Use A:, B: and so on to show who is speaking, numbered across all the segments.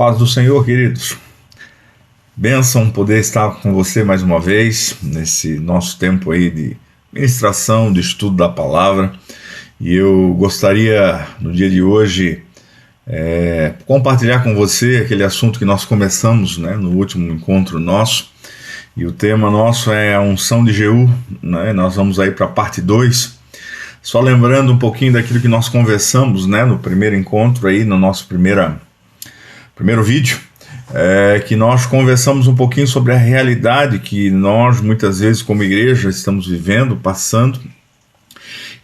A: Paz do Senhor, queridos. Bênção poder estar com você mais uma vez, nesse nosso tempo aí de ministração, de estudo da palavra. E eu gostaria, no dia de hoje, compartilhar com você aquele assunto que nós começamos, no último encontro nosso. E o tema nosso é a unção de Jeú, Nós vamos aí para a parte 2. Só lembrando um pouquinho daquilo que nós conversamos, no primeiro encontro aí, no nosso primeiro vídeo, que nós conversamos um pouquinho sobre a realidade que nós, muitas vezes, como igreja, estamos vivendo, passando,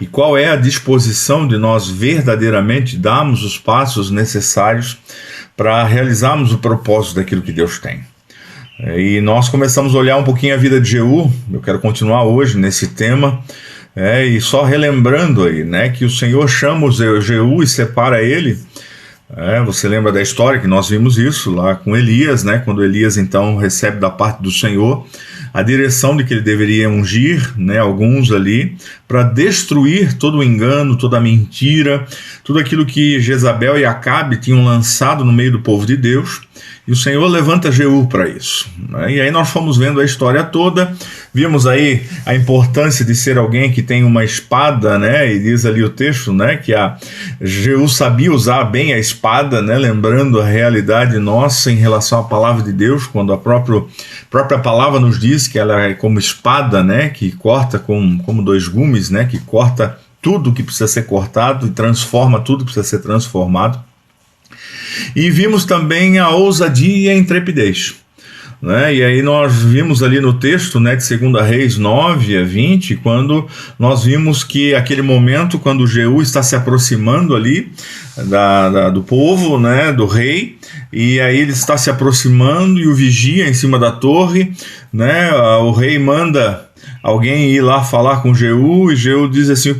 A: e qual é a disposição de nós verdadeiramente darmos os passos necessários para realizarmos o propósito daquilo que Deus tem. E nós começamos a olhar um pouquinho a vida de Jeú. Eu quero continuar hoje nesse tema, e só relembrando aí, que o Senhor chama o Jeú e separa ele. Você lembra da história que nós vimos isso lá com Elias, quando Elias então recebe da parte do Senhor a direção de que ele deveria ungir, alguns ali, para destruir todo o engano, toda a mentira, tudo aquilo que Jezabel e Acabe tinham lançado no meio do povo de Deus. E o Senhor levanta Jeú para isso. E aí nós fomos vendo a história toda, vimos aí a importância de ser alguém que tem uma espada, e diz ali o texto, que Jeú sabia usar bem a espada, lembrando a realidade nossa em relação à palavra de Deus, quando a própria palavra nos diz que ela é como espada, que corta como dois gumes, que corta tudo que precisa ser cortado e transforma tudo que precisa ser transformado. E vimos também a ousadia e a intrepidez. E aí nós vimos ali no texto, de 2 Reis 9-20, quando nós vimos que aquele momento, quando Jeú está se aproximando ali do povo, do rei, e aí ele está se aproximando e o vigia em cima da torre, o rei manda alguém ir lá falar com Jeú, e Jeú diz assim: o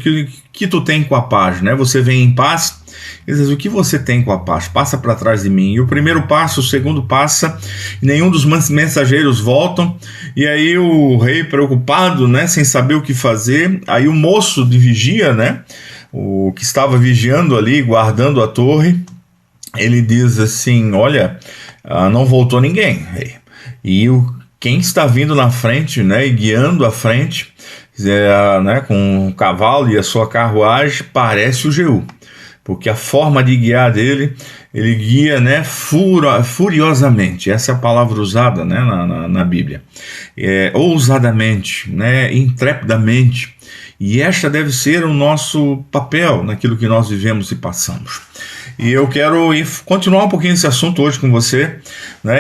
A: que tu tem com a paz? Você vem em paz? Ele diz: o que você tem com a paz? Passa para trás de mim. E o primeiro passa, o segundo passa, e nenhum dos mensageiros voltam. E aí o rei, preocupado, sem saber o que fazer, aí o moço de vigia, o que estava vigiando ali, guardando a torre, ele diz assim: olha, não voltou ninguém, rei. E quem está vindo na frente, e guiando à frente, com o cavalo e a sua carruagem, parece o Jeú. Porque a forma de guiar dele, ele guia furiosamente. Essa é a palavra usada na Bíblia. Ousadamente, intrepidamente. E esta deve ser o nosso papel naquilo que nós vivemos e passamos. E eu quero continuar um pouquinho esse assunto hoje com você.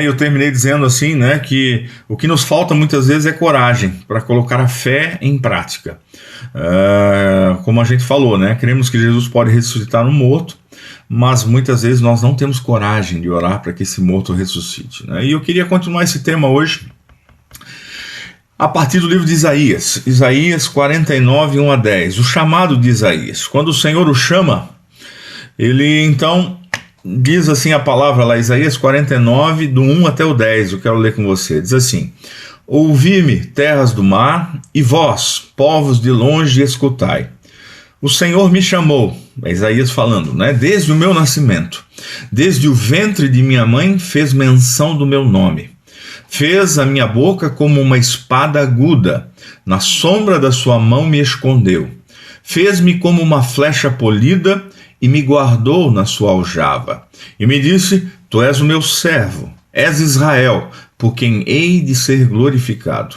A: Eu terminei dizendo assim, que o que nos falta muitas vezes é coragem para colocar a fé em prática. Como a gente falou, cremos que Jesus pode ressuscitar um morto, mas muitas vezes nós não temos coragem de orar para que esse morto ressuscite. E eu queria continuar esse tema hoje a partir do livro de Isaías 49, 1-10, o chamado de Isaías. Quando o Senhor o chama, ele então diz assim a palavra lá, Isaías 49, do 1 até o 10, eu quero ler com você. Diz assim: ouvi-me, terras do mar, e vós, povos de longe, escutai. O Senhor me chamou, é Isaías falando, desde o meu nascimento, desde o ventre de minha mãe fez menção do meu nome. Fez a minha boca como uma espada aguda, na sombra da sua mão me escondeu. Fez-me como uma flecha polida e me guardou na sua aljava. E me disse: tu és o meu servo, és Israel, por quem hei de ser glorificado.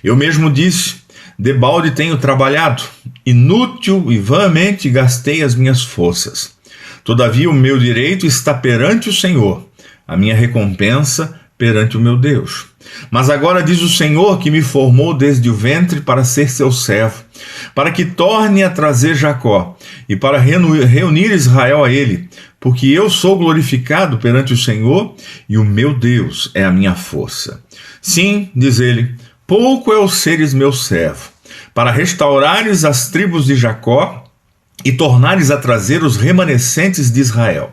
A: Eu mesmo disse: debalde tenho trabalhado, inútil e vãmente gastei as minhas forças. Todavia o meu direito está perante o Senhor, a minha recompensa perante o meu Deus. Mas agora diz o Senhor, que me formou desde o ventre para ser seu servo, para que torne a trazer Jacó, e para reunir Israel a ele, porque eu sou glorificado perante o Senhor, e o meu Deus é a minha força. Sim, diz ele, pouco é o seres meu servo, para restaurares as tribos de Jacó, e tornares a trazer os remanescentes de Israel.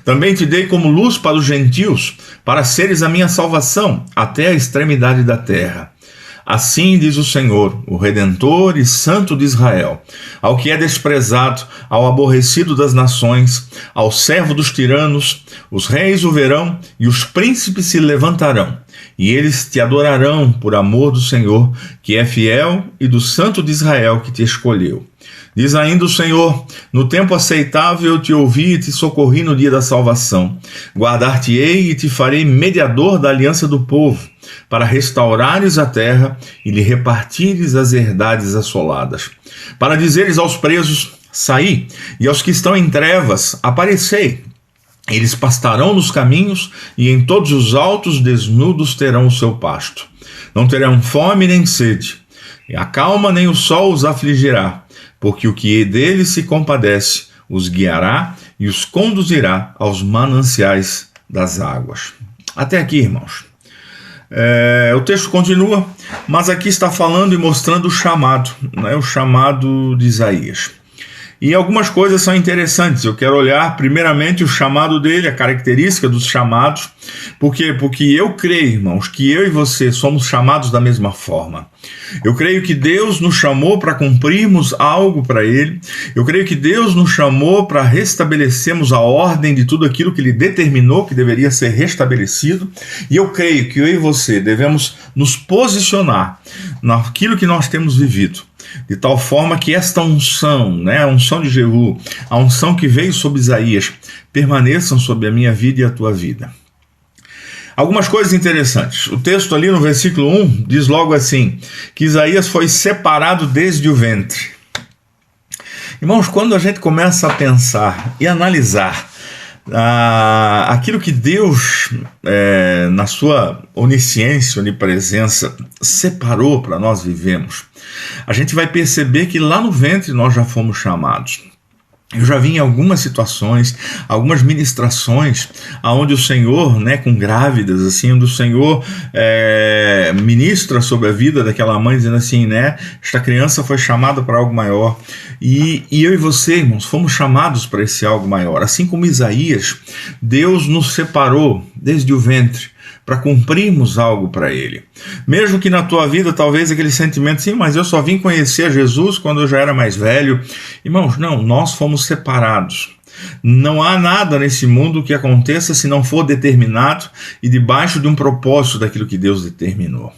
A: Também te dei como luz para os gentios, para seres a minha salvação, até a extremidade da terra. Assim diz o Senhor, o Redentor e Santo de Israel, ao que é desprezado, ao aborrecido das nações, ao servo dos tiranos, os reis o verão e os príncipes se levantarão, e eles te adorarão por amor do Senhor, que é fiel, e do Santo de Israel que te escolheu. Diz ainda o Senhor: no tempo aceitável eu te ouvi e te socorri no dia da salvação. Guardar-te-ei e te farei mediador da aliança do povo, para restaurares a terra e lhe repartires as herdades assoladas. Para dizeres aos presos: saí, e aos que estão em trevas: aparecei. Eles pastarão nos caminhos, e em todos os altos desnudos terão o seu pasto. Não terão fome nem sede, e a calma nem o sol os afligirá, porque o que deles se compadece os guiará e os conduzirá aos mananciais das águas. Até aqui, irmãos. O texto continua, mas aqui está falando e mostrando o chamado, né? O chamado de Isaías. E algumas coisas são interessantes. Eu quero olhar primeiramente o chamado dele, a característica dos chamados. Por quê? Porque eu creio, irmãos, que eu e você somos chamados da mesma forma. Eu creio que Deus nos chamou para cumprirmos algo para Ele. Eu creio que Deus nos chamou para restabelecermos a ordem de tudo aquilo que Ele determinou que deveria ser restabelecido. E eu creio que eu e você devemos nos posicionar naquilo que nós temos vivido, de tal forma que esta unção, né, a unção de Jeú, a unção que veio sobre Isaías, permaneçam sobre a minha vida e a tua vida. Algumas coisas interessantes. O texto ali no versículo 1 diz logo assim, que Isaías foi separado desde o ventre. Irmãos, quando a gente começa a pensar e analisar aquilo que Deus, na sua onisciência, onipresença, separou para nós vivemos, a gente vai perceber que lá no ventre nós já fomos chamados. Eu já vi em algumas situações, algumas ministrações, onde o Senhor, né, com grávidas, assim, onde o Senhor ministra sobre a vida daquela mãe, dizendo assim, né, esta criança foi chamada para algo maior. E eu e você, irmãos, fomos chamados para esse algo maior. Assim como Isaías, Deus nos separou desde o ventre, para cumprirmos algo para Ele. Mesmo que na tua vida talvez aquele sentimento, sim, mas eu só vim conhecer Jesus quando eu já era mais velho. Irmãos, não, nós fomos separados. Não há nada nesse mundo que aconteça se não for determinado e debaixo de um propósito daquilo que Deus determinou.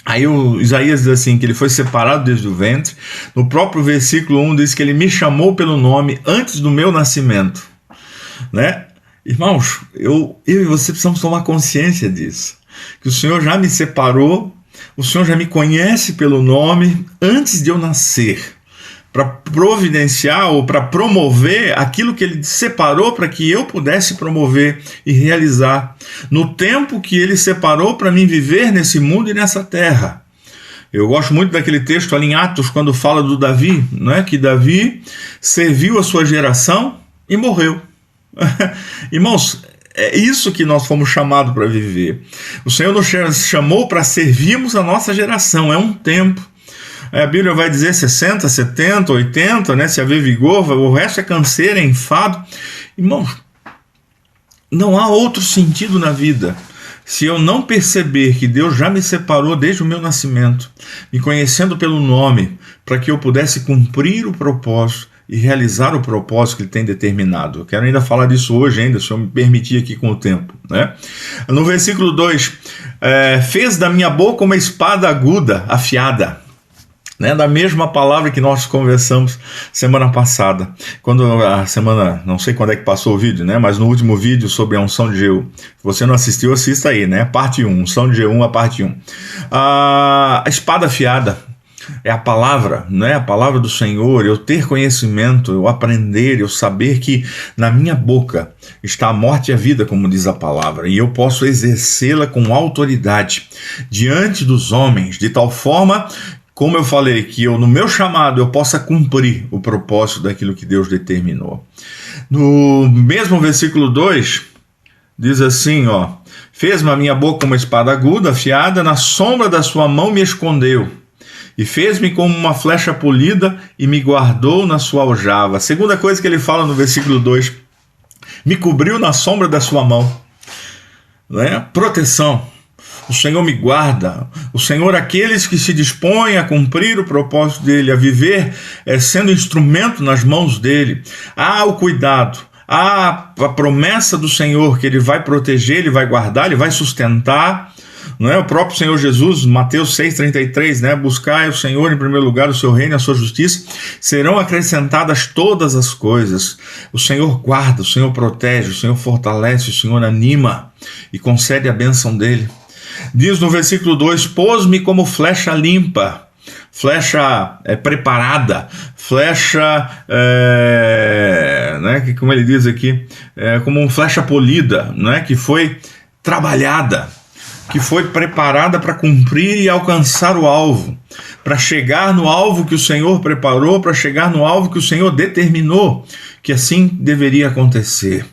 A: Aí o Isaías diz assim, que ele foi separado desde o ventre. No próprio versículo 1 diz que ele me chamou pelo nome antes do meu nascimento, né? Irmãos, eu e você precisamos tomar consciência disso, que o Senhor já me separou, o Senhor já me conhece pelo nome antes de eu nascer, para providenciar ou para promover aquilo que Ele separou para que eu pudesse promover e realizar, no tempo que Ele separou para mim viver nesse mundo e nessa terra. Eu gosto muito daquele texto ali em Atos, quando fala do Davi, né? Que Davi serviu a sua geração e morreu. Irmãos, é isso que nós fomos chamados para viver. O Senhor nos chamou para servirmos a nossa geração, é um tempo. A Bíblia vai dizer 60, 70, 80, né? Se haver vigor, o resto é canseira, é enfado. Irmãos, não há outro sentido na vida se eu não perceber que Deus já me separou desde o meu nascimento, me conhecendo pelo nome, para que eu pudesse cumprir o propósito e realizar o propósito que Ele tem determinado. Eu quero ainda falar disso hoje, ainda, se eu me permitir aqui com o tempo, né? No versículo 2, fez da minha boca uma espada aguda, afiada, né? Da mesma palavra que nós conversamos semana passada. Não sei quando é que passou o vídeo, né? Mas no último vídeo sobre a unção de Jeú. Se você não assistiu, assista aí, né? Parte 1, unção de Jeú, a parte 1. A espada afiada é a palavra, né? A palavra do Senhor, eu ter conhecimento, eu aprender, eu saber que na minha boca está a morte e a vida, como diz a palavra, e eu posso exercê-la com autoridade diante dos homens, de tal forma, como eu falei, que eu, no meu chamado, eu possa cumprir o propósito daquilo que Deus determinou. No mesmo versículo 2, diz assim, ó, fez-me a minha boca uma espada aguda, afiada, na sombra da sua mão me escondeu, e fez-me como uma flecha polida e me guardou na sua aljava. A segunda coisa que ele fala no versículo 2, me cobriu na sombra da sua mão, né? Proteção. o Senhor me guarda, o Senhor, aqueles que se dispõem a cumprir o propósito dele, a viver sendo instrumento nas mãos dele, há o cuidado, há a promessa do Senhor que ele vai proteger, ele vai guardar, ele vai sustentar. Não é? O próprio Senhor Jesus, Mateus 6,33, né? Buscai o Senhor em primeiro lugar, o seu reino e a sua justiça, serão acrescentadas todas as coisas. O Senhor guarda, o Senhor protege, o Senhor fortalece, o Senhor anima e concede a bênção dele. Diz no versículo 2, pôs-me como flecha limpa, flecha preparada, flecha, né? Que, como ele diz aqui, como uma flecha polida, né? Que foi trabalhada, que foi preparada para cumprir e alcançar o alvo, para chegar no alvo que o Senhor preparou, para chegar no alvo que o Senhor determinou que assim deveria acontecer.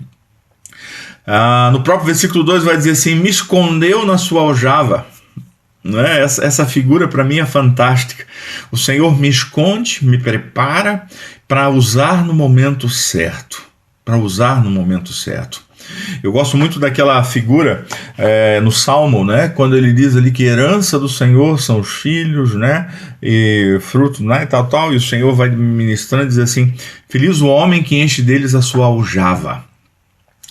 A: No próprio versículo 2 vai dizer assim, me escondeu na sua aljava. Né? Essa figura para mim é fantástica. O Senhor me esconde, me prepara para usar no momento certo, para usar no momento certo. Eu gosto muito daquela figura no Salmo, né, quando ele diz ali que herança do Senhor são os filhos, né, e fruto, né, tal, e o Senhor vai ministrando e diz assim, feliz o homem que enche deles a sua aljava.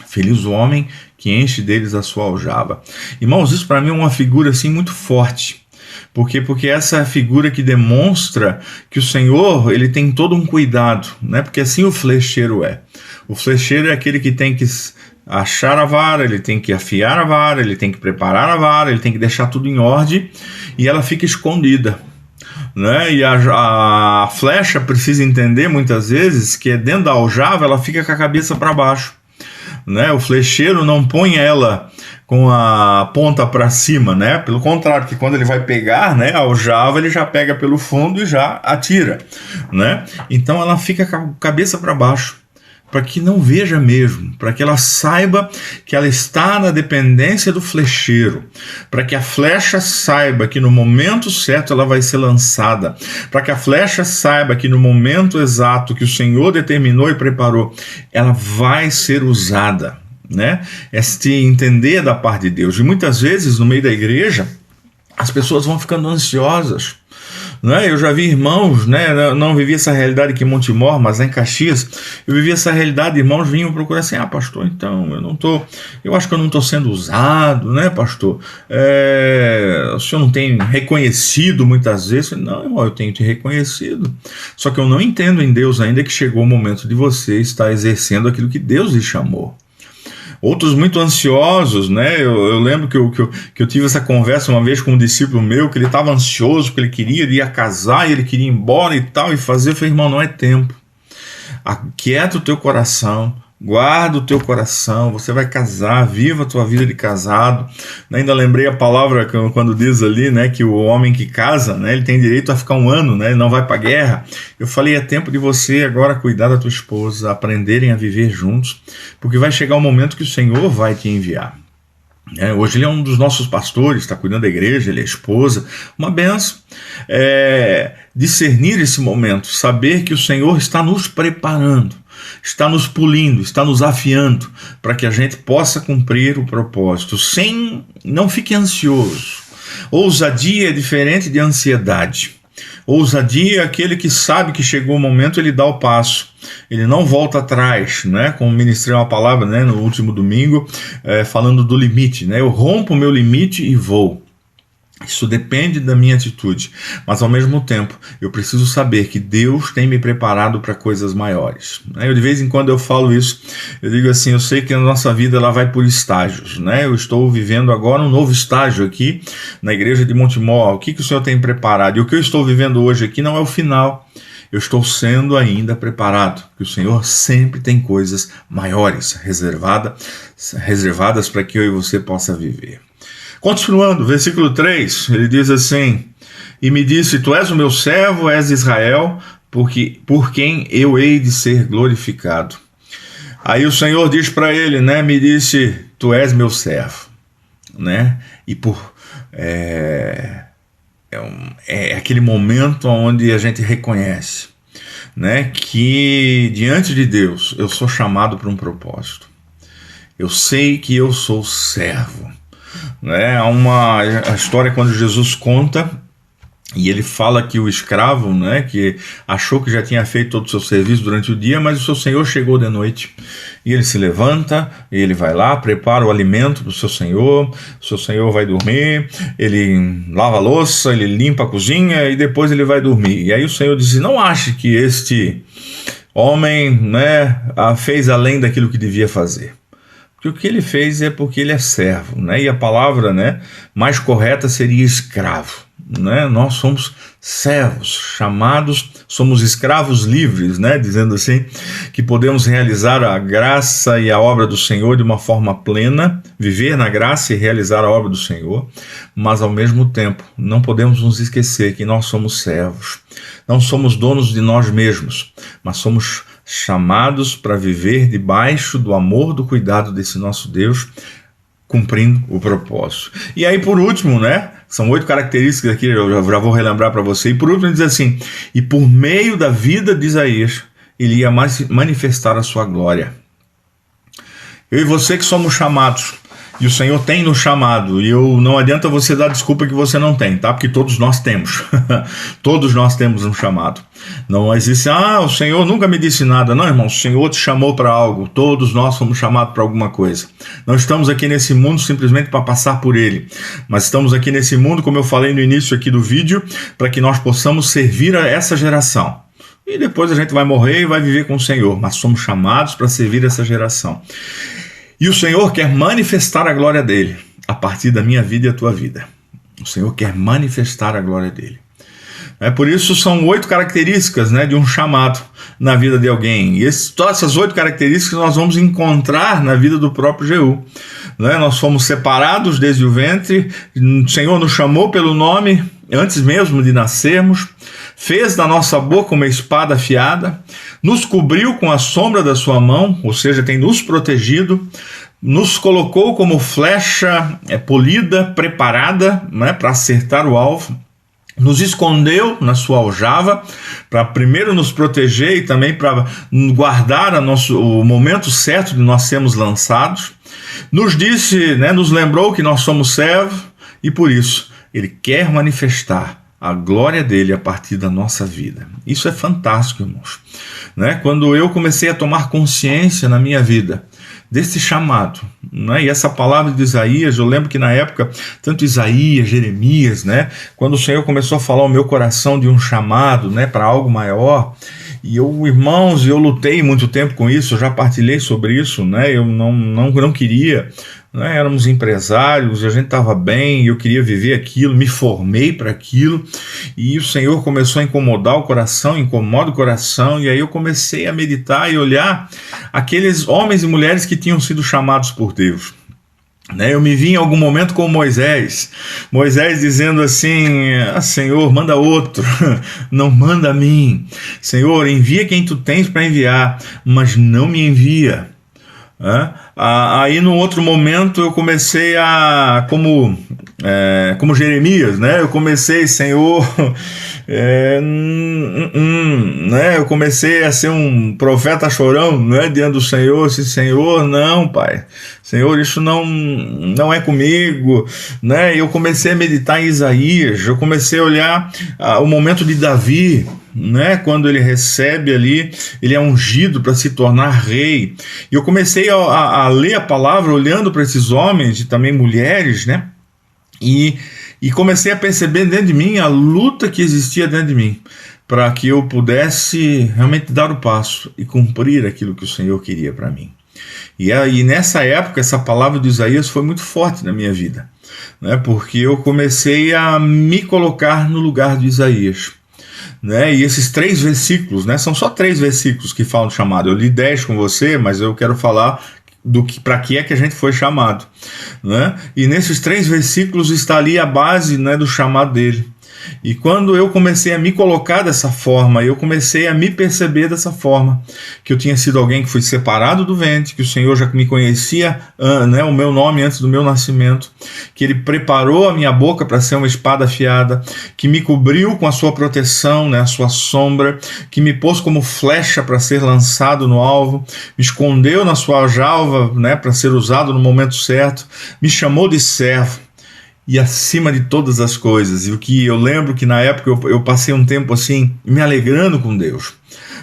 A: Feliz o homem que enche deles a sua aljava. Irmãos, isso para mim é uma figura assim muito forte. Por quê? Porque essa é a figura que demonstra que o Senhor, ele tem todo um cuidado, né? Porque assim o flecheiro é. O flecheiro é aquele que tem que achar a vara, ele tem que afiar a vara, ele tem que preparar a vara, ele tem que deixar tudo em ordem e ela fica escondida, né? E a flecha precisa entender muitas vezes que dentro da aljava ela fica com a cabeça para baixo, né? O flecheiro não põe ela com a ponta para cima, né? Pelo contrário, que quando ele vai pegar, né, a aljava, ele já pega pelo fundo e já atira, né? Então ela fica com a cabeça para baixo, para que não veja mesmo, para que ela saiba que ela está na dependência do flecheiro, para que a flecha saiba que no momento certo ela vai ser lançada, para que a flecha saiba que no momento exato que o Senhor determinou e preparou, ela vai ser usada, né? Este entender da parte de Deus. E muitas vezes no meio da igreja as pessoas vão ficando ansiosas. Né? Eu já vi irmãos, né? Não vivi essa realidade aqui em Montemor, mas lá em Caxias, eu vivi essa realidade, irmãos vinham procurar assim, pastor, então, eu acho que eu não estou sendo usado, né, pastor? O senhor não tem reconhecido muitas vezes? Não, irmão, eu tenho te reconhecido, só que eu não entendo em Deus ainda que chegou o momento de você estar exercendo aquilo que Deus lhe chamou. Outros muito ansiosos, né? Eu lembro que eu tive essa conversa uma vez com um discípulo meu, que ele estava ansioso, porque ele ia casar, e ele queria ir embora e tal, e fazer. Eu falei, irmão, não é tempo. Aquieta o teu coração, guarda o teu coração, você vai casar, viva a tua vida de casado. Ainda lembrei a palavra quando diz ali, né, que o homem que casa, né, ele tem direito a ficar 1 ano, né, ele não vai para a guerra. Eu falei, é tempo de você agora cuidar da tua esposa, aprenderem a viver juntos, porque vai chegar o momento que o Senhor vai te enviar. Hoje ele é um dos nossos pastores, está cuidando da igreja, ele é esposa, uma benção. Discernir esse momento, saber que o Senhor está nos preparando, está nos polindo, está nos afiando, para que a gente possa cumprir o propósito. Não fique ansioso. Ousadia é diferente de ansiedade. Ousadia é aquele que sabe que chegou o momento, ele dá o passo, ele não volta atrás, né? Como ministrei uma palavra, né, no último domingo, falando do limite, né? Eu rompo o meu limite e vou. Isso depende da minha atitude, mas ao mesmo tempo eu preciso saber que Deus tem me preparado para coisas maiores. Eu, de vez em quando eu falo isso, eu digo assim, eu sei que a nossa vida ela vai por estágios, né? Eu estou vivendo agora um novo estágio aqui na igreja de Montemor. O que o Senhor tem preparado? E o que eu estou vivendo hoje aqui não é o final. Eu estou sendo ainda preparado, que o Senhor sempre tem coisas maiores reservadas para que eu e você possa viver. Continuando, versículo 3, ele diz assim, e me disse, tu és o meu servo, és Israel, por quem eu hei de ser glorificado. Aí o Senhor diz para ele, né, me disse, tu és meu servo, né, e é aquele momento onde a gente reconhece, né, que diante de Deus eu sou chamado para um propósito. Eu sei que eu sou servo. né? Há a história quando Jesus conta, e ele fala que o escravo, né, que achou que já tinha feito todo o seu serviço durante o dia, mas o seu senhor chegou de noite. E ele se levanta, e ele vai lá, prepara o alimento para o seu senhor vai dormir, ele lava a louça, ele limpa a cozinha e depois ele vai dormir. E aí o senhor diz: não ache que este homem, né, fez além daquilo que devia fazer. Porque o que ele fez é porque ele é servo, né? E a palavra, né, mais correta seria escravo. Né? Nós somos servos, chamados, somos escravos livres, né? Dizendo assim, que podemos realizar a graça e a obra do Senhor de uma forma plena, viver na graça e realizar a obra do Senhor, mas ao mesmo tempo não podemos nos esquecer que nós somos servos, não somos donos de nós mesmos, mas somos chamados para viver debaixo do amor, do cuidado desse nosso Deus, cumprindo o propósito. E aí, por último, né? São 8 características aqui, eu já vou relembrar para você. E por último, ele diz assim: e por meio da vida de Isaías, ele ia manifestar a sua glória. Eu e você que somos chamados, e o Senhor tem nos chamado, e não adianta você dar desculpa que você não tem, tá? Porque todos nós temos. Todos nós temos um chamado. Não existe, o Senhor nunca me disse nada. Não, irmão, o Senhor te chamou para algo. Todos nós fomos chamados para alguma coisa. Não estamos aqui nesse mundo simplesmente para passar por ele, mas estamos aqui nesse mundo, como eu falei no início aqui do vídeo, para que nós possamos servir a essa geração. E depois a gente vai morrer e vai viver com o Senhor, mas somos chamados para servir essa geração. E o Senhor quer manifestar a glória dele a partir da minha vida e a tua vida. O Senhor quer manifestar a glória dele. Por isso são 8 características, né, de um chamado na vida de alguém. E todas essas 8 características nós vamos encontrar na vida do próprio Jeú. Né? Nós fomos separados desde o ventre, o Senhor nos chamou pelo nome antes mesmo de nascermos, fez da nossa boca uma espada afiada, nos cobriu com a sombra da sua mão, ou seja, tem nos protegido, nos colocou como flecha polida, preparada, né, para acertar o alvo, nos escondeu na sua aljava, para primeiro nos proteger e também para guardar o momento certo de nós sermos lançados, nos disse, né, nos lembrou que nós somos servos e por isso ele quer manifestar a glória dele a partir da nossa vida. Isso é fantástico, irmãos. Né? Quando eu comecei a tomar consciência na minha vida desse chamado, né? E essa palavra de Isaías, eu lembro que na época, tanto Isaías, Jeremias, né? Quando o Senhor começou a falar ao meu coração de um chamado, né, para algo maior, e irmãos, eu lutei muito tempo com isso, eu já partilhei sobre isso, né? Eu não queria, né? Éramos empresários, a gente estava bem, eu queria viver aquilo, me formei para aquilo, e o Senhor começou a incomodar o coração, incomoda o coração, e aí eu comecei a meditar e olhar aqueles homens e mulheres que tinham sido chamados por Deus. Eu me vi em algum momento com Moisés dizendo assim: Senhor, manda outro, não manda a mim. Senhor, envia quem tu tens para enviar, mas não me envia. Aí no outro momento eu comecei como Jeremias, né? Eu comecei, Senhor, né? Eu comecei a ser um profeta chorão, né? Diante do Senhor, assim, Senhor, não, Pai, Senhor, isso não é comigo, né? Eu comecei a meditar em Isaías, eu comecei a olhar o momento de Davi, né? Quando ele recebe ali, ele é ungido para se tornar rei, e eu comecei a ler a palavra olhando para esses homens e também mulheres, né? E comecei a perceber dentro de mim a luta que existia dentro de mim, para que eu pudesse realmente dar o passo e cumprir aquilo que o Senhor queria para mim. E nessa época, essa palavra de Isaías foi muito forte na minha vida, né? Porque eu comecei a me colocar no lugar de Isaías. Né? E esses 3 versículos, né? São só 3 versículos que falam do chamado. Eu li 10 com você, mas eu quero falar para que é que a gente foi chamado, né? E nesses 3 versículos está ali a base, né, do chamado dele. E quando eu comecei a me colocar dessa forma, eu comecei a me perceber dessa forma, que eu tinha sido alguém que foi separado do ventre, que o Senhor já me conhecia, né, o meu nome antes do meu nascimento, que Ele preparou a minha boca para ser uma espada afiada, que me cobriu com a sua proteção, né, a sua sombra, que me pôs como flecha para ser lançado no alvo, me escondeu na sua aljava, né, para ser usado no momento certo, me chamou de servo, e acima de todas as coisas. E o que eu lembro que na época eu passei um tempo assim, me alegrando com Deus,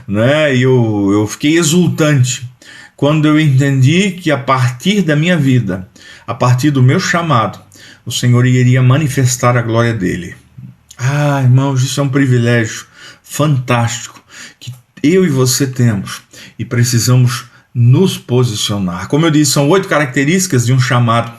A: né? E eu fiquei exultante quando eu entendi que a partir da minha vida, a partir do meu chamado, o Senhor iria manifestar a glória dele. Ah, irmãos, isso é um privilégio fantástico que eu e você temos e precisamos nos posicionar. Como eu disse, são 8 características de um chamado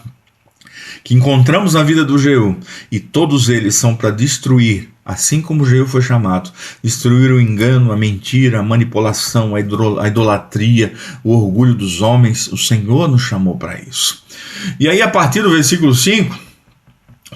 A: que encontramos na vida do Jeú, e todos eles são para destruir, assim como o Jeú foi chamado, destruir o engano, a mentira, a manipulação, a idolatria, o orgulho dos homens. O Senhor nos chamou para isso. E aí, a partir do versículo 5,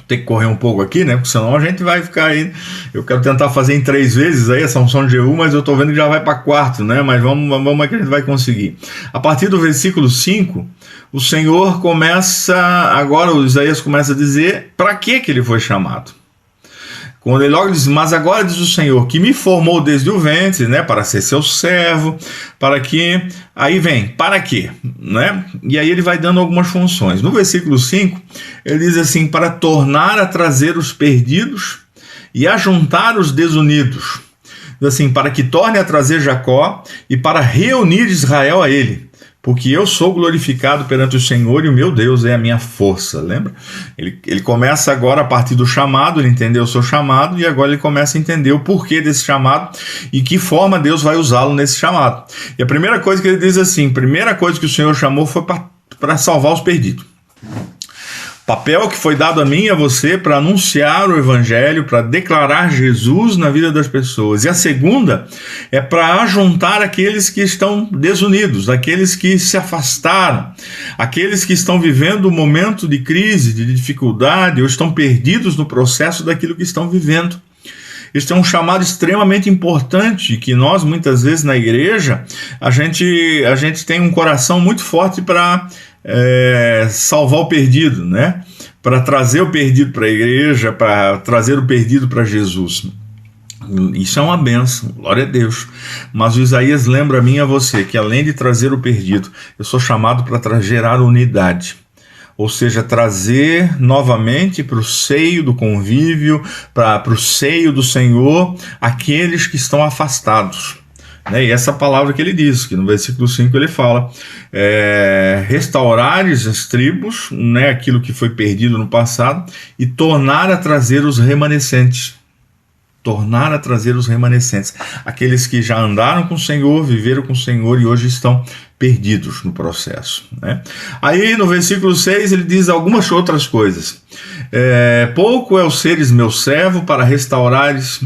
A: tem que correr um pouco aqui, né? Porque senão a gente vai ficar aí. Eu quero tentar fazer em 3 vezes aí a Sansão de Jeú, mas eu estou vendo que já vai para 4, né? Mas vamos que a gente vai conseguir. A partir do versículo 5, o Senhor começa, agora o Isaías começa a dizer para que ele foi chamado. Quando ele logo diz, mas agora diz o Senhor, que me formou desde o ventre, né, para ser seu servo, para que, aí vem, para quê? Né? E aí ele vai dando algumas funções. No versículo 5, ele diz assim, para tornar a trazer os perdidos e a juntar os desunidos. Diz assim, para que torne a trazer Jacó e para reunir Israel a ele. Porque eu sou glorificado perante o Senhor e o meu Deus é a minha força, lembra? Ele começa agora a partir do chamado, ele entendeu o seu chamado e agora ele começa a entender o porquê desse chamado e que forma Deus vai usá-lo nesse chamado. E a primeira coisa que ele diz assim, a primeira coisa que o Senhor chamou foi para salvar os perdidos. Papel que foi dado a mim e a você para anunciar o Evangelho, para declarar Jesus na vida das pessoas. E a segunda é para ajuntar aqueles que estão desunidos, aqueles que se afastaram, aqueles que estão vivendo um momento de crise, de dificuldade, ou estão perdidos no processo daquilo que estão vivendo. Este é um chamado extremamente importante que nós, muitas vezes, na igreja, a gente tem um coração muito forte para salvar o perdido, né? Para trazer o perdido para a igreja, para trazer o perdido para Jesus. Isso é uma bênção, glória a Deus. Mas o Isaías lembra a mim e a você que além de trazer o perdido, eu sou chamado para gerar unidade. Ou seja, trazer novamente para o seio do convívio, para o seio do Senhor, aqueles que estão afastados. Né? E essa palavra que ele diz, que no versículo 5 ele fala, restaurares as tribos, né, aquilo que foi perdido no passado, e tornar a trazer os remanescentes. Tornar a trazer os remanescentes, aqueles que já andaram com o Senhor, viveram com o Senhor e hoje estão perdidos no processo. Né? Aí no versículo 6 ele diz algumas outras coisas. Pouco é o seres meu servo para restaurares...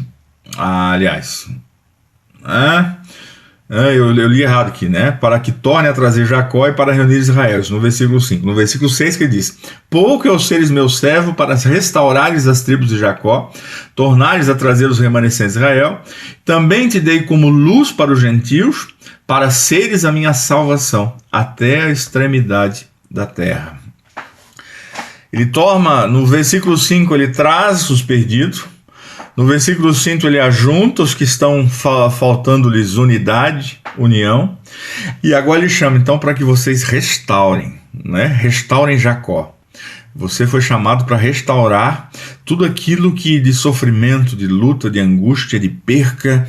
A: Eu li errado aqui, né? Para que torne a trazer Jacó e para reunir Israel. Isso no versículo 5. No versículo 6 que diz, pouco é os seres meu servo para restaurares as tribos de Jacó, tornares a trazer os remanescentes de Israel. Também te dei como luz para os gentios, para seres a minha salvação, até a extremidade da terra. Ele torna, no versículo 5, ele traz os perdidos. No versículo 5 ele ajunta os que estão faltando-lhes unidade, união, e agora ele chama então para que vocês restaurem, né? Restaurem Jacó. Você foi chamado para restaurar tudo aquilo que de sofrimento, de luta, de angústia, de perca,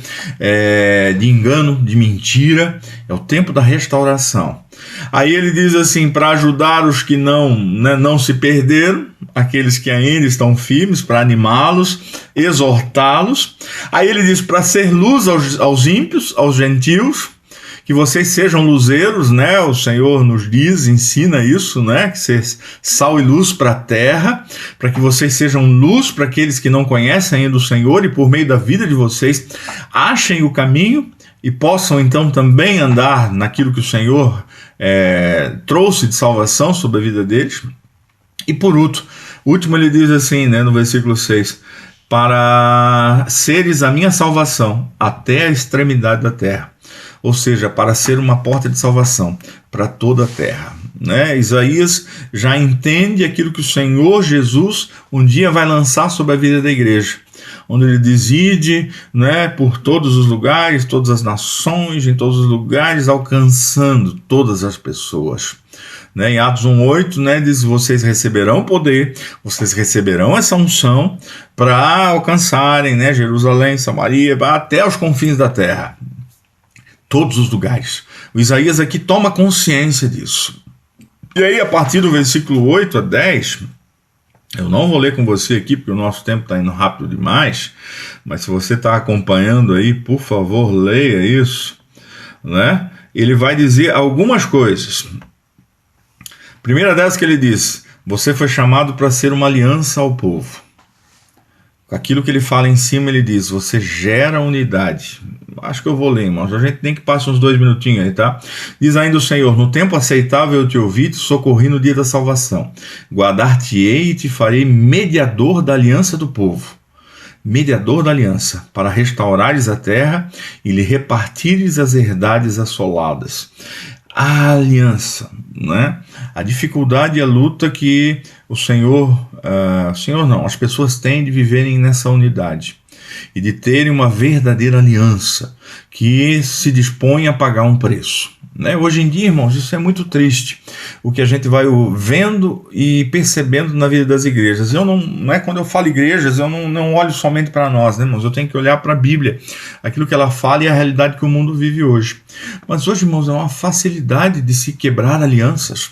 A: de engano, de mentira. É o tempo da restauração. Aí ele diz assim, para ajudar os que não se perderam, aqueles que ainda estão firmes, para animá-los, exortá-los. Aí ele diz para ser luz aos ímpios, aos gentios, que vocês sejam luzeiros, né? O Senhor nos diz, ensina isso, né? Que ser sal e luz para a terra, para que vocês sejam luz para aqueles que não conhecem ainda o Senhor e por meio da vida de vocês achem o caminho e possam então também andar naquilo que o Senhor trouxe de salvação sobre a vida deles. E por último ele diz assim, né, no versículo 6, para seres a minha salvação até a extremidade da terra. Ou seja, para ser uma porta de salvação para toda a terra. Né? Isaías já entende aquilo que o Senhor Jesus um dia vai lançar sobre a vida da igreja, onde ele decide, né, por todos os lugares, todas as nações, em todos os lugares, alcançando todas as pessoas. né? Em Atos 1:8, né, diz: vocês receberão poder, vocês receberão essa unção para alcançarem, né, Jerusalém, Samaria, até os confins da terra, todos os lugares. O Isaías aqui toma consciência disso. E aí, a partir do versículo 8 a 10, eu não vou ler com você aqui, porque o nosso tempo está indo rápido demais, mas se você está acompanhando aí, por favor, leia isso, né? Ele vai dizer algumas coisas. Primeira delas que ele diz: você foi chamado para ser uma aliança ao povo. Aquilo que ele fala em cima, ele diz: você gera unidade. Acho que eu vou ler, irmãos. A gente tem que passar uns 2 minutinhos aí, tá? Diz ainda o Senhor: no tempo aceitável eu te ouvi, te socorri no dia da salvação. Guardar-te-ei e te farei mediador da aliança do povo. Mediador da aliança, para restaurares a terra e lhe repartires as herdades assoladas. A aliança, né? A dificuldade e a luta que as pessoas têm de viverem nessa unidade e de terem uma verdadeira aliança que se dispõe a pagar um preço, né? Hoje em dia, irmãos, isso é muito triste, o que a gente vai vendo e percebendo na vida das igrejas. Quando eu falo igrejas, eu não olho somente para nós, né, irmãos? Eu tenho que olhar para a Bíblia, aquilo que ela fala e a realidade que o mundo vive hoje. Mas hoje, irmãos, é uma facilidade de se quebrar alianças,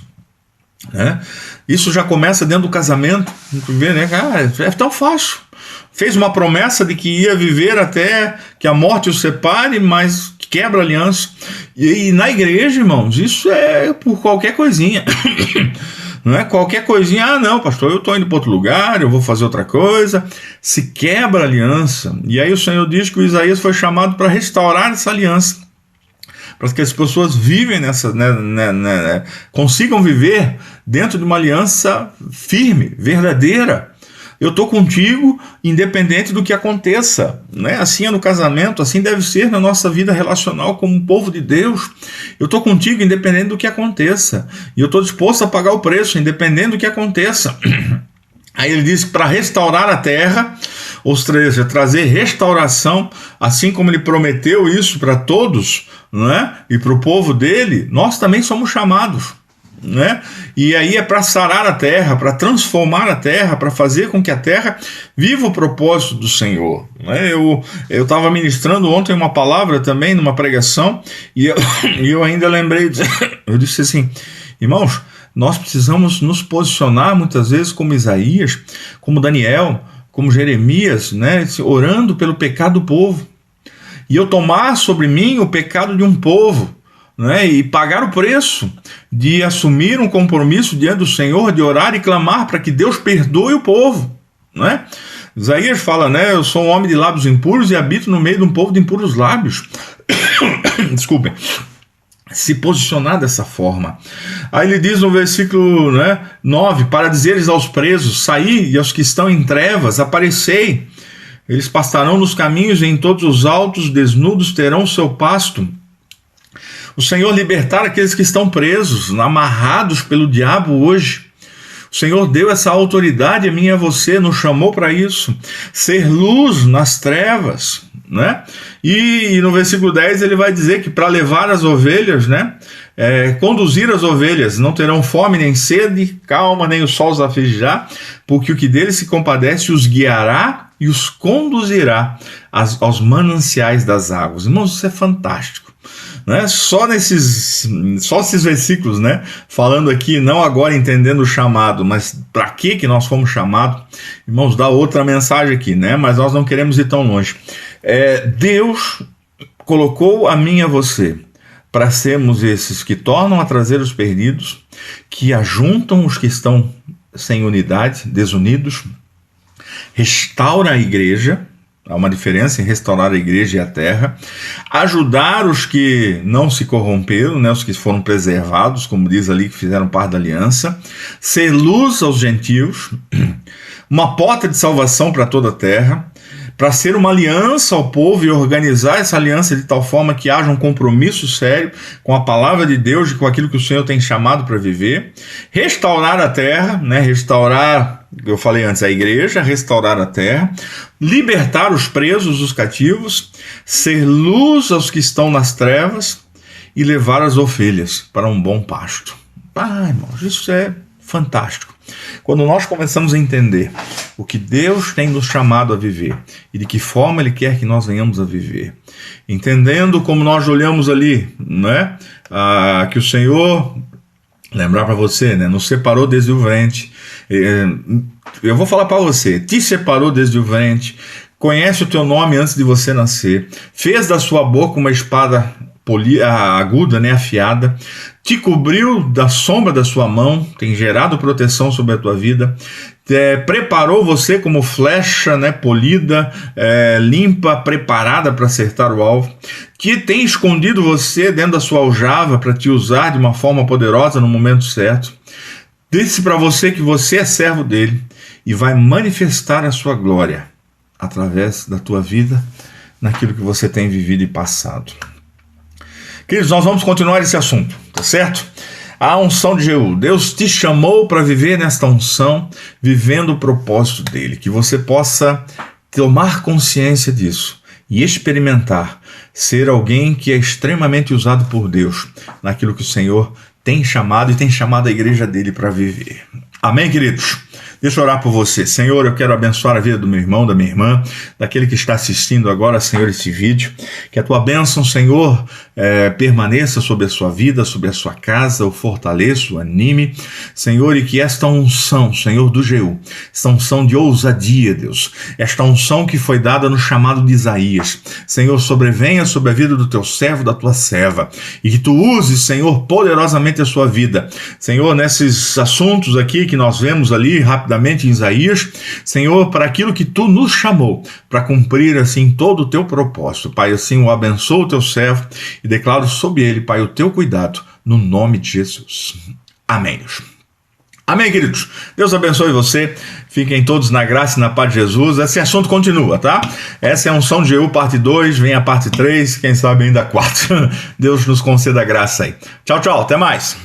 A: né? Isso já começa dentro do casamento. Tu vê, né? É tão fácil. Fez uma promessa de que ia viver até que a morte o separe, mas quebra a aliança. E na igreja, irmãos, isso é por qualquer coisinha. Não é qualquer coisinha: não, pastor, eu estou indo para outro lugar, eu vou fazer outra coisa. Se quebra a aliança. E aí o Senhor diz que o Isaías foi chamado para restaurar essa aliança, para que as pessoas vivem consigam viver dentro de uma aliança firme, verdadeira. Eu estou contigo independente do que aconteça, né? Assim é no casamento, assim deve ser na nossa vida relacional como povo de Deus. Eu estou contigo independente do que aconteça, e eu estou disposto a pagar o preço independente do que aconteça. Aí ele diz que para restaurar a terra, ou seja, trazer restauração, assim como ele prometeu isso para todos, né? E para o povo dele, nós também somos chamados, né? E aí é para sarar a terra, para transformar a terra, para fazer com que a terra viva o propósito do Senhor, né? Eu estava ministrando ontem uma palavra também, numa pregação, e eu ainda lembrei, eu disse assim: irmãos, nós precisamos nos posicionar muitas vezes como Isaías, como Daniel, como Jeremias, né? Orando pelo pecado do povo, e eu tomar sobre mim o pecado de um povo, né, e pagar o preço de assumir um compromisso diante do Senhor, de orar e clamar para que Deus perdoe o povo, né? Isaías fala, né: eu sou um homem de lábios impuros e habito no meio de um povo de impuros lábios. Desculpem. Se posicionar dessa forma. Aí ele diz no versículo 9: para dizeres aos presos, saí, e aos que estão em trevas, aparecei. Eles pastarão nos caminhos e em todos os altos desnudos terão o seu pasto. O Senhor libertar aqueles que estão presos, amarrados pelo diabo hoje. O Senhor deu essa autoridade a mim e a você, nos chamou para isso. Ser luz nas trevas, né? E no versículo 10 ele vai dizer que para levar as ovelhas, né? Conduzir as ovelhas, não terão fome nem sede, calma, nem o sol os afligirá, porque o que deles se compadece os guiará e os conduzirá aos mananciais das águas. Irmãos, isso é fantástico, né? Só esses versículos, né? Falando aqui, não agora entendendo o chamado, mas para que nós fomos chamados. Irmãos, dá outra mensagem aqui, né? Mas nós não queremos ir tão longe. Deus colocou a mim e a você para sermos esses que tornam a trazer os perdidos, que ajuntam os que estão sem unidade, desunidos, restaura a igreja. Há uma diferença em restaurar a igreja e a terra, ajudar os que não se corromperam, né, os que foram preservados, como diz ali, que fizeram parte da aliança, ser luz aos gentios, uma porta de salvação para toda a terra, para ser uma aliança ao povo e organizar essa aliança de tal forma que haja um compromisso sério com a palavra de Deus e com aquilo que o Senhor tem chamado para viver, restaurar a terra, né, restaurar, eu falei antes, a igreja, restaurar a terra, libertar os presos, os cativos, ser luz aos que estão nas trevas e levar as ovelhas para um bom pasto. Irmãos, isso é fantástico. Quando nós começamos a entender o que Deus tem nos chamado a viver e de que forma Ele quer que nós venhamos a viver, entendendo como nós olhamos ali, né? Que o Senhor, lembrar para você, né? Nos separou desde o ventre. Eu vou falar para você, te separou desde o ventre, conhece o teu nome antes de você nascer, fez da sua boca uma espada aguda, né, afiada, te cobriu da sombra da sua mão, tem gerado proteção sobre a tua vida, preparou você como flecha, né, polida, limpa, preparada para acertar o alvo, que tem escondido você dentro da sua aljava para te usar de uma forma poderosa no momento certo. Disse para você que você é servo dele e vai manifestar a sua glória através da tua vida naquilo que você tem vivido e passado. Queridos, nós vamos continuar esse assunto, tá certo? A unção de Jeú. Deus te chamou para viver nesta unção, vivendo o propósito dele. Que você possa tomar consciência disso e experimentar ser alguém que é extremamente usado por Deus naquilo que o Senhor tem chamado e tem chamado a igreja dele para viver. Amém, queridos? Deixa eu orar por você. Senhor, eu quero abençoar a vida do meu irmão, da minha irmã, daquele que está assistindo agora, Senhor, esse vídeo. Que a tua bênção, Senhor, permaneça sobre a sua vida, sobre a sua casa, o fortaleça, o anime, Senhor, e que esta unção, Senhor, do Jeú, esta unção de ousadia, Deus, esta unção que foi dada no chamado de Isaías, Senhor, sobrevenha sobre a vida do teu servo, da tua serva, e que tu uses, Senhor, poderosamente a sua vida, Senhor, nesses assuntos aqui que nós vemos ali rapidamente em Isaías, Senhor, para aquilo que tu nos chamou, para cumprir assim todo o teu propósito, Pai, assim o abençoa o teu servo e declaro sobre ele, Pai, o teu cuidado, no nome de Jesus. Amém. Amém, queridos. Deus abençoe você. Fiquem todos na graça e na paz de Jesus. Esse assunto continua, tá? Essa é a unção de Jeú, parte 2, vem a parte 3, quem sabe ainda a 4. Deus nos conceda graça aí. Tchau, tchau, até mais.